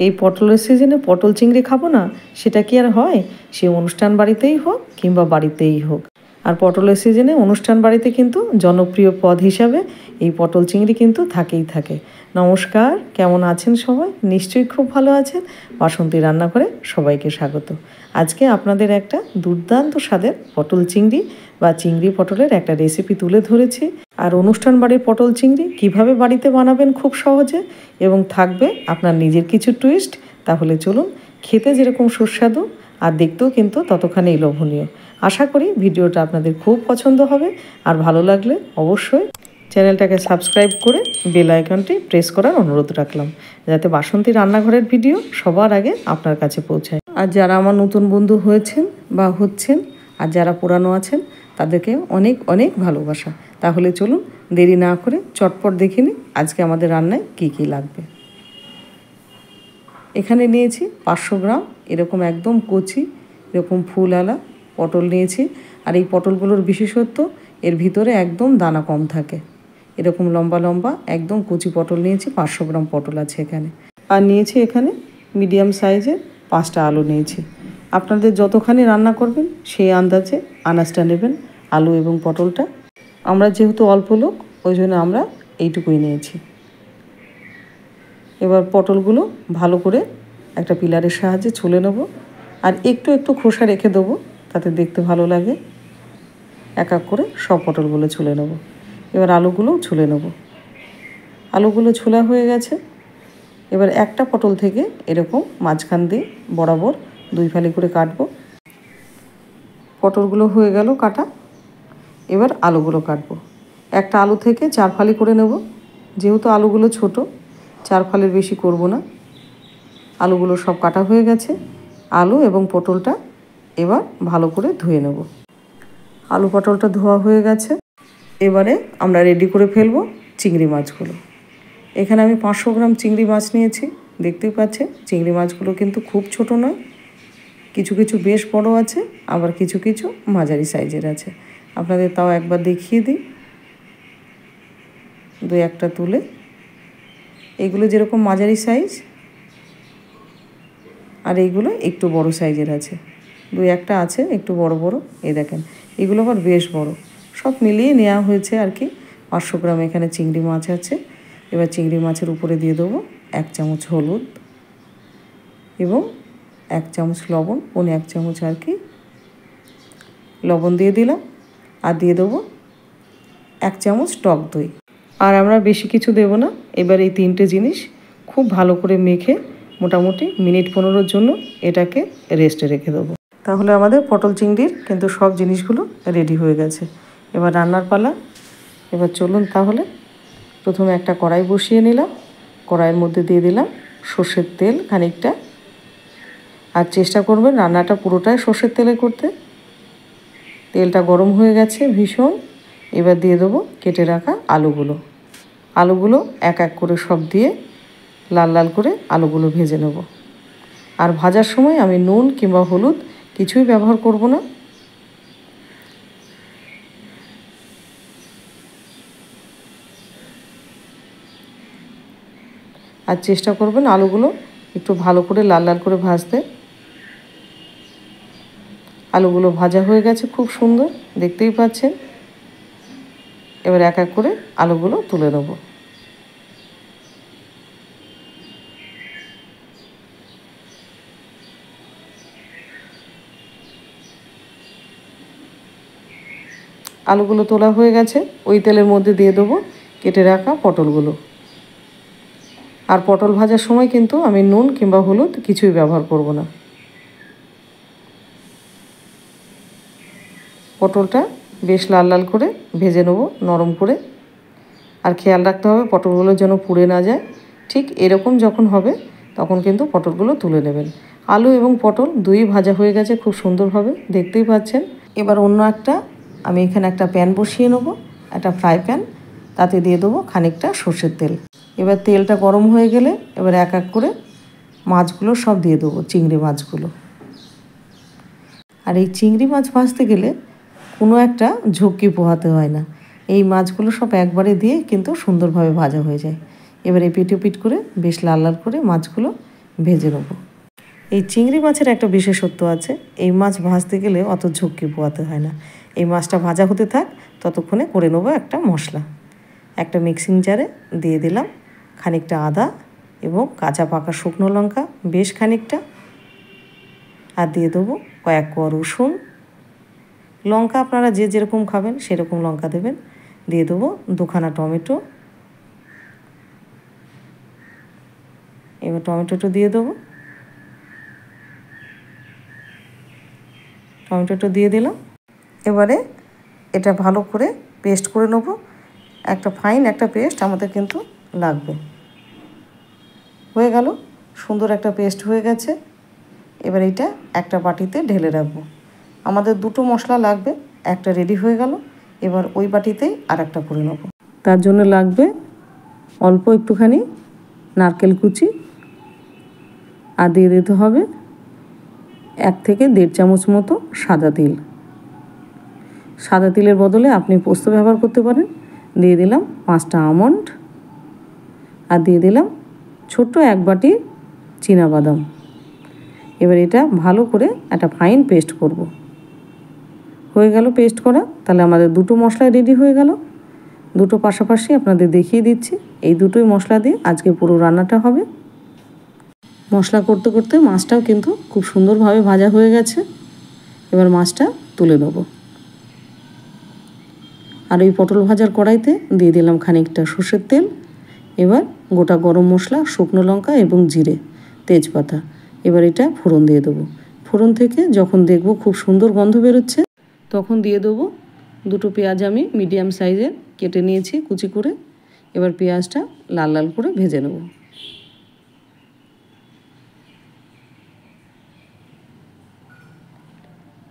এই পটলের সিজনে পটল চিংড়ি খাবো না, সেটা কি আর হয়? সে অনুষ্ঠান বাড়িতেই হোক কিংবা বাড়িতেই হোক। আর পটলের সিজনে অনুষ্ঠান বাড়িতে কিন্তু জনপ্রিয় পদ হিসাবে এই পটল চিংড়ি কিন্তু থাকেই থাকে। নমস্কার, কেমন আছেন সবাই? নিশ্চয়ই খুব ভালো আছেন। বাসন্তী রান্নাঘরে সবাইকে স্বাগত। আজকে আপনাদের একটা দুর্দান্ত স্বাদের পটল চিংড়ি বা চিংড়ি পটলের একটা রেসিপি তুলে ধরেছি। আর অনুষ্ঠান বাড়ির পটল চিংড়ি কিভাবে বাড়িতে বানাবেন খুব সহজে, এবং থাকবে আপনার নিজের কিছু টুইস্ট। তাহলে চলুন, খেতে যেরকম সুস্বাদু আর দেখতেও কিন্তু ততখানি লোভনীয়। আশা করি ভিডিওটা আপনাদের খুব পছন্দ হবে। আর ভালো লাগলে অবশ্যই চ্যানেলটাকে সাবস্ক্রাইব করে বেল আইকনটি প্রেস করার অনুরোধ রাখলাম, যাতে বাসন্তী রান্নাঘরের ভিডিও সবার আগে আপনার কাছে পৌঁছায়। আর যারা আমার নতুন বন্ধু হয়েছেন বা হচ্ছেন, আর যারা পুরানো আছেন, তাদেরকে অনেক অনেক ভালোবাসা। তাহলে চলুন, দেরি না করে চটপট দেখে নিই আজকে আমাদের রান্নায় কি কি লাগবে। এখানে নিয়েছি 500 গ্রাম এরকম একদম কচি, এরকম ফুলওয়ালা পটল নিয়েছি। আর এই পটলগুলোর বিশেষত্ব, এর ভিতরে একদম দানা কম থাকে। এরকম লম্বা লম্বা একদম কচি পটল নিয়েছি। 500 গ্রাম পটল আছে এখানে। আর নিয়েছি এখানে মিডিয়াম সাইজের 5টা আলু নিয়েছি। আপনাদের যতখানি রান্না করবেন সেই আন্দাজে আনাজটা নেবেন, আলু এবং পটলটা। আমরা যেহেতু অল্প লোক, ওই জন্য আমরা এইটুকুই নিয়েছি। এবার পটলগুলো ভালো করে একটা পিলারের সাহায্যে ছুলে নেব। আর একটু একটু খোসা রেখে দেবো, তাতে দেখতে ভালো লাগে। এক এক করে সব পটলগুলো ছুলে নেব। এবার আলুগুলোও ছুলে নেব। আলুগুলো ছোলা হয়ে গেছে। এবার একটা পটল থেকে এরকম মাঝখান দিয়ে বরাবর 2 ফালি করে কাটবো। পটলগুলো হয়ে গেল কাটা। এবার আলুগুলো কাটবো। একটা আলু থেকে 4 ফালি করে নেব। যেহেতু আলুগুলো ছোট, 4 ফালির বেশি করব না। আলুগুলো সব কাটা হয়ে গেছে। আলু এবং পটলটা এবার ভালো করে ধুয়ে নেব। আলু পটলটা ধোয়া হয়ে গেছে। এবারে আমরা রেডি করে ফেলবো চিংড়ি মাছগুলো। এখানে আমি 500 গ্রাম চিংড়ি মাছ নিয়েছি। দেখতেই পাচ্ছেন চিংড়ি মাছগুলো কিন্তু খুব ছোট নয়, কিছু কিছু বেশ বড় আছে, আবার কিছু কিছু মাঝারি সাইজের আছে। আপনাদের তাও একবার দেখিয়ে দিই, 2-1টা তুলে। এইগুলো যেরকম মাঝারি সাইজ, আর এইগুলো একটু বড় সাইজের আছে। 2-1টা আছে একটু বড় বড়। এই দেখেন, এগুলো আবার বেশ বড়। সব মিলিয়ে নেওয়া হয়েছে আর কি। 500 গ্রাম এখানে চিংড়ি মাছ আছে। এবার চিংড়ি মাছের উপরে দিয়ে দেবো 1 চামচ হলুদ এবং 1 চামচ লবণ, 1 চামচ আর কি লবণ দিয়ে দিলাম। আর দিয়ে দেবো 1 চামচ টক দই। আর আমরা বেশি কিছু দেব না। এবার এই 3টে জিনিস খুব ভালো করে মেখে মোটামুটি মিনিট 15-এর জন্য এটাকে রেস্টে রেখে দেবো। তাহলে আমাদের পটল চিংড়ির কিন্তু সব জিনিসগুলো রেডি হয়ে গেছে। এবার রান্নার পালা। এবার চলুন তাহলে, প্রথমে একটা কড়াই বসিয়ে নিলাম। কড়াইয়ের মধ্যে দিয়ে দিলাম সর্ষের তেল খানিকটা। আর চেষ্টা করবেন রান্নাটা পুরোটাই সর্ষের তেলে করতে। তেলটা গরম হয়ে গেছে ভীষণ। এবার দিয়ে দেবো কেটে রাখা আলুগুলো। আলুগুলো এক এক করে সব দিয়ে লাল লাল করে আলুগুলো ভেজে নেব। আর ভাজার সময় আমি নুন কিংবা হলুদ কিছুই ব্যবহার করব না। আর চেষ্টা করবেন আলুগুলো একটু ভালো করে লাল লাল করে ভাজতে। আলুগুলো ভাজা হয়ে গেছে খুব সুন্দর, দেখতেই পাচ্ছেন। এবার এক এক করে আলুগুলো তুলে নেব। আলুগুলো তোলা হয়ে গেছে। ওই তেলের মধ্যে দিয়ে দেবো কেটে রাখা পটলগুলো। আর পটল ভাজার সময় কিন্তু আমি নুন কিংবা হলুদ কিছুই ব্যবহার করব না। পটলটা বেশ লাল লাল করে ভেজে নেব, নরম করে। আর খেয়াল রাখতে হবে পটলগুলো যেন পুড়ে না যায়। ঠিক এরকম যখন হবে তখন কিন্তু পটলগুলো তুলে নেবেন। আলু এবং পটল দুই ভাজা হয়ে গেছে খুব সুন্দরভাবে, দেখতেই পাচ্ছেন। এবার অন্য আমি এখানে একটা প্যান বসিয়ে নেব, একটা ফ্রাই প্যান। তাতে দিয়ে দেবো খানিকটা সর্ষের তেল। এবার তেলটা গরম হয়ে গেলে এবার এক এক করে মাছগুলো সব দিয়ে দেবো, চিংড়ি মাছগুলো। আর এই চিংড়ি মাছ ভাজতে গেলে কোনো একটা ঝক্কি পোহাতে হয় না। এই মাছগুলো সব একবারে দিয়ে কিন্তু সুন্দরভাবে ভাজা হয়ে যায়। এবার এপিট ওপিট করে বেশ লাল লাল করে মাছগুলো ভেজে নেব। এই চিংড়ি মাছের একটা বিশেষত্ব আছে, এই মাছ ভাজতে গেলে অত ঝক্কি পোয়াতে হয় না। এই মাছটা ভাজা হতে থাক, ততক্ষণে করে নেবো একটা মশলা। একটা মিক্সিং জারে দিয়ে দিলাম খানিকটা আদা এবং কাঁচা পাকা শুকনো লঙ্কা বেশ খানিকটা, আর দিয়ে দেবো কয়েক কোয়া রসুন। লঙ্কা আপনারা যে যেরকম খাবেন সেরকম লঙ্কা দেবেন। দিয়ে দেবো 2খানা টমেটো। এবার টমেটোটা দিয়ে দেবো, টমেটোটা দিয়ে দিলাম। এবারে এটা ভালো করে পেস্ট করে নেব। একটা ফাইন একটা পেস্ট আমাদের কিন্তু লাগবে। হয়ে গেল, সুন্দর একটা পেস্ট হয়ে গেছে। এবার এইটা একটা বাটিতে ঢেলে রাখবো। আমাদের 2টো মশলা লাগবে, একটা রেডি হয়ে গেল। এবার ওই বাটিতেই আর একটা করে নেব। তার জন্য লাগবে অল্প একটুখানি নারকেল কুচি, আর দিয়ে দিতে হবে 1 থেকে 1.5 চামচ মতো সাদা তিল। সাদা তিলের বদলে আপনি পোস্ত ব্যবহার করতে পারেন। দিয়ে দিলাম 5টা আমন্ড, আর দিয়ে দিলাম ছোট্ট 1 বাটি চীনাবাদাম। এবার এটা ভালো করে একটা ফাইন পেস্ট করব। হয়ে গেল পেস্ট করা। তাহলে আমাদের 2টো মশলা রেডি হয়ে গেল। 2টো পাশাপাশি আপনাদের দেখিয়ে দিচ্ছি। এই 2টোই মশলা দিয়ে আজকে পুরো রান্নাটা হবে। মশলা করতে করতে মাছটাও কিন্তু খুব সুন্দরভাবে ভাজা হয়ে গেছে। এবার মাছটা তুলে নেব। আর ওই পটল ভাজার কড়াইতে দিয়ে দিলাম খানিকটা সর্ষের তেল। এবার গোটা গরম মশলা, শুকনো লঙ্কা এবং জিরে, তেজপাতা, এবার এটা ফোড়ন দিয়ে দেবো। ফোড়ন থেকে যখন দেখব খুব সুন্দর গন্ধ বেরোচ্ছে, তখন দিয়ে দেবো 2টো পেঁয়াজ আমি মিডিয়াম সাইজের কেটে নিয়েছি কুচি করে। এবার পেঁয়াজটা লাল লাল করে ভেজে নেব।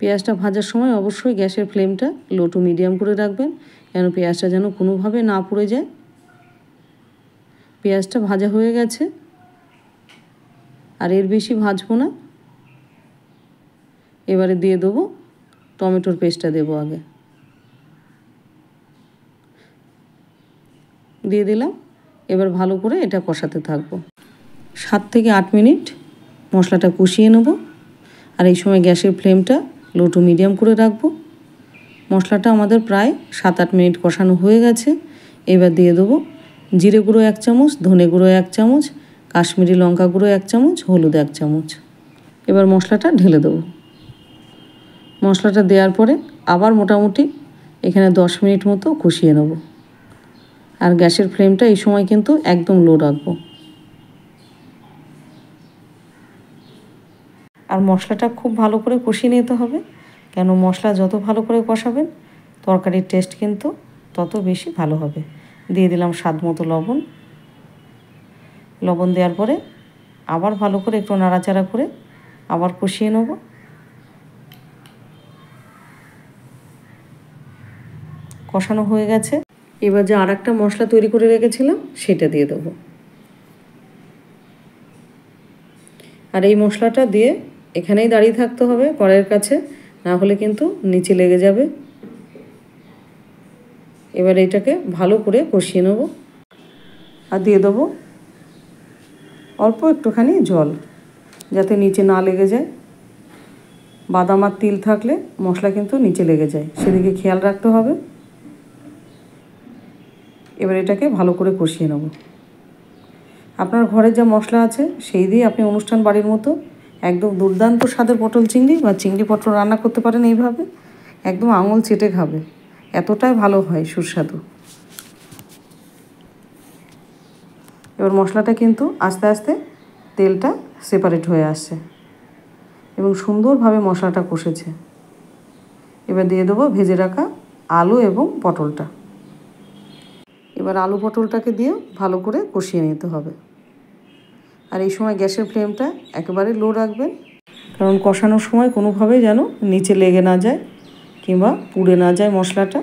পেঁয়াজটা ভাজার সময় অবশ্যই গ্যাসের ফ্লেমটা লো টু মিডিয়াম করে রাখবেন, যেন পেঁয়াজটা যেন কোনোভাবে না পুড়ে যায়। পেঁয়াজটা ভাজা হয়ে গেছে, আর এর বেশি ভাজবো না। এবারে দিয়ে দেবো টমেটোর পেস্টটা, দেবো আগে দিয়ে দিলাম। এবার ভালো করে এটা কষাতে থাকবো। 7 থেকে 8 মিনিট মশলাটা কষিয়ে নেব। আর এই সময় গ্যাসের ফ্লেমটা লো টু মিডিয়াম করে রাখবো। মশলাটা আমাদের প্রায় 7-8 মিনিট কষানো হয়ে গেছে। এবার দিয়ে দেবো জিরে গুঁড়ো 1 চামচ, ধনে গুঁড়ো 1 চামচ, কাশ্মীরি লঙ্কা গুঁড়ো 1 চামচ, হলুদ 1 চামচ। এবার মশলাটা ঢেলে দেবো। মশলাটা দেওয়ার পরে আবার মোটামুটি এখানে 10 মিনিট মতো কষিয়ে নেব। আর গ্যাসের ফ্লেমটা এই সময় কিন্তু একদম লো রাখবো। আর মশলাটা খুব ভালো করে কষিয়ে নিতে হবে, কেন মশলা যত ভালো করে কষাবেন তরকারির টেস্ট কিন্তু তত বেশি ভালো হবে। দিয়ে দিলাম স্বাদ মতো লবণ। লবণ দেওয়ার পরে আবার ভালো করে একটু নাড়াচাড়া করে আবার কষিয়ে নেব। কষানো হয়ে গেছে। এবার যে আর একটা মশলা তৈরি করে রেখেছিলাম সেটা দিয়ে দেবো। আর এই মশলাটা দিয়ে এখানেই দাঁড়িয়ে থাকতে হবে কড়াইয়ের কাছে, না হলে কিন্তু নিচে লেগে যাবে। এবার এটাকে ভালো করে কষিয়ে নেব। আর দিয়ে দেবো অল্প একটুখানি জল, যাতে নিচে না লেগে যায়। বাদাম আর তিল থাকলে মশলা কিন্তু নিচে লেগে যায়, সেদিকে খেয়াল রাখতে হবে। এবার এটাকে ভালো করে কষিয়ে নেব। আপনার ঘরে যা মশলা আছে সেই দিয়ে আপনি অনুষ্ঠান বাড়ির মতো একদম দুর্দান্ত স্বাদের পটল চিংড়ি বা চিংড়ি পটল রান্না করতে পারেন। এইভাবে একদম আঙুল চেটে খাবে, এতটাই ভালো হয়, সুস্বাদু। এবার মশলাটা কিন্তু আস্তে আস্তে তেলটা সেপারেট হয়ে আসছে এবং সুন্দরভাবে মশলাটা কষেছে। এবার দিয়ে দেবো ভেজে রাখা আলু এবং পটলটা। এবার আলু পটলটাকে দিয়ে ভালো করে কষিয়ে নিতে হবে। আর এই সময় গ্যাসের ফ্লেমটা একেবারে লো রাখবেন, কারণ কষানোর সময় কোনোভাবেই যেন নিচে লেগে না যায় কিংবা পুড়ে না যায় মশলাটা।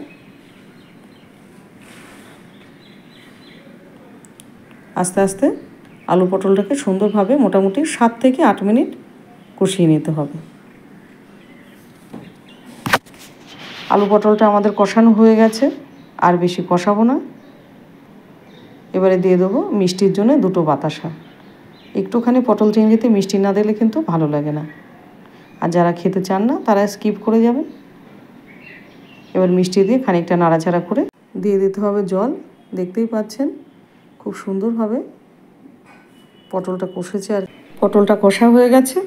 আস্তে আস্তে আলু পটলটাকে সুন্দরভাবে মোটামুটি 7 থেকে 8 মিনিট কষিয়ে নিতে হবে। আলু পটলটা আমাদের কষানো হয়ে গেছে, আর বেশি কষাবো না। এবারে দিয়ে দেবো মিষ্টির জন্য 2টো বাতাসা। একটুখানি পটল চিংড়িতে মিষ্টি না দিলে কিন্তু ভালো লাগে না। আর যারা খেতে চান না তারা স্কিপ করে যাবেন। এবার মিষ্টি দিয়ে খানিকটা নাড়াচাড়া করে দিয়ে দিতে হবে জল। দেখতেই পাচ্ছেন খুব সুন্দরভাবে পটলটা কষেছে, আর পটলটা কষা হয়ে গেছে।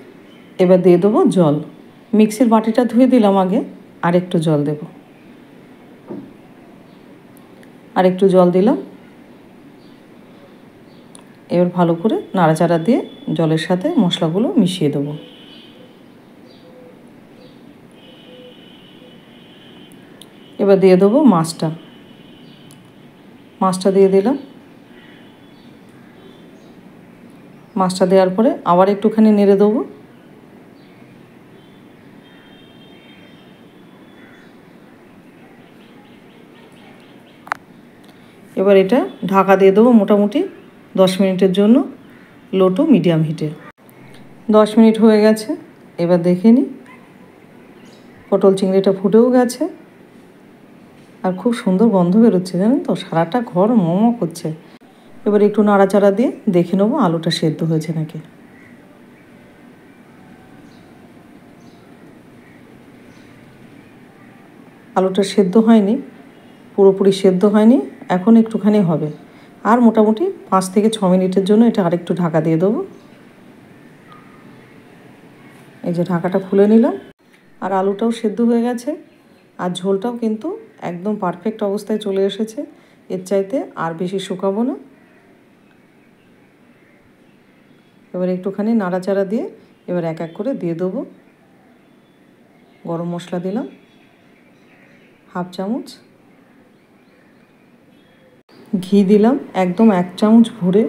এবার দিয়ে দেবো জল। মিক্সির বাটিটা ধুয়ে দিলাম আগে, আর একটু জল দেব। আর একটু জল দিলাম। এবার ভালো করে নাড়াচাড়া দিয়ে জলের সাথে মশলাগুলো মিশিয়ে দেবো। এবার দিয়ে দেবো মাছটা। মাছটা দিয়ে দিলাম। মাছটা দেওয়ার পরে আবার একটুখানি নেড়ে দেবো। এবার এটা ঢাকা দিয়ে দেবো মোটামুটি 10 মিনিটের জন্য, লো টু মিডিয়াম হিটে। 10 মিনিট হয়ে গেছে। এবার দেখে নিই, পটল চিংড়িটা ফুটেও গেছে আর খুব সুন্দর গন্ধ বেরোচ্ছে, জানেন তো, সারাটা ঘর মোমো করছে। এবার একটু নাড়াচাড়া দিয়ে দেখে নেবো আলুটা সেদ্ধ হয়েছে নাকি। আলুটা সেদ্ধ হয়নি, পুরোপুরি সেদ্ধ হয়নি, এখন একটুখানি হবে। আর মোটামুটি 5 থেকে 6 মিনিটের জন্য এটা আরেকটু ঢাকা দিয়ে দেবো। এই যে ঢাকাটা খুলে নিলাম, আর আলুটাও সেদ্ধ হয়ে গেছে, আর ঝোলটাও কিন্তু একদম পারফেক্ট অবস্থায় চলে এসেছে। এর চাইতে আর বেশি শুকাবো না। এবার একটুখানি নাড়াচাড়া দিয়ে এবার এক এক করে দিয়ে দেবো। গরম মশলা দিলাম হাফ চামচ, ঘি দিলাম একদম 1 চামচ ভরে।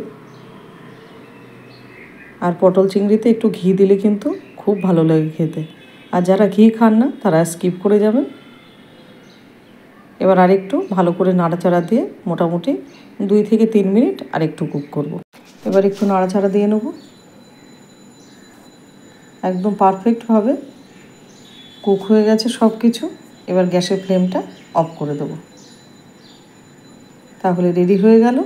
আর পটল চিংড়িতে একটু ঘি দিলে কিন্তু খুব ভালো লাগে খেতে। আর যারা ঘি খান না তারা স্কিপ করে যাবেন। এবার আরেকটু ভালো করে নাড়াচাড়া দিয়ে মোটামুটি 2 থেকে 3 মিনিট আরেকটু কুক করব। এবার একটু নাড়াচাড়া দিয়ে নেব। একদম পারফেক্টভাবে কুক হয়ে গেছে সব কিছু। এবার গ্যাসের ফ্লেমটা অফ করে দেবো। তাহলে রেডি হয়ে গেল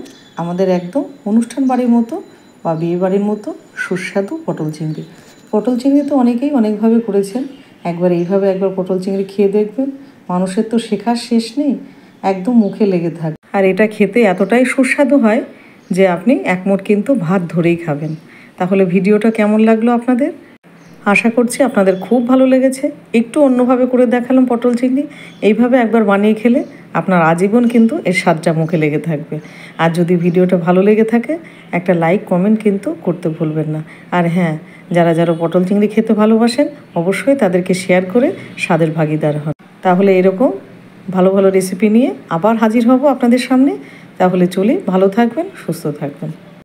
আমাদের একদম অনুষ্ঠান বাড়ির মতো বা বিয়ে বাড়ির মতো সুস্বাদু পটল চিংড়ি। পটল চিংড়ি তো অনেকেই অনেকভাবে করেছেন, একবার এইভাবে একবার পটল চিংড়ি খেয়ে দেখবেন। মানুষের তো শেখার শেষ নেই, একদম মুখে লেগে থাকে। আর এটা খেতে এতটাই সুস্বাদু হয় যে আপনি এক মুঠ কিন্তু ভাত ধরেই খাবেন। তাহলে ভিডিওটা কেমন লাগলো আপনাদের? আশা করছি আপনাদের খুব ভালো লেগেছে। একটু অন্যভাবে করে দেখালাম পটল চিংড়ি। এইভাবে একবার বানিয়ে খেলে আপনার আজীবন কিন্তু এর স্বাদটা মুখে লেগে থাকবে। আর যদি ভিডিওটা ভালো লেগে থাকে একটা লাইক কমেন্ট কিন্তু করতে ভুলবেন না। আর হ্যাঁ, যারা যারা পটল চিংড়ি খেতে ভালোবাসেন অবশ্যই তাদেরকে শেয়ার করে স্বাদের ভাগিদার হন। তাহলে এরকম ভালো ভালো রেসিপি নিয়ে আবার হাজির হব আপনাদের সামনে। তাহলে চলি, ভালো থাকবেন, সুস্থ থাকবেন।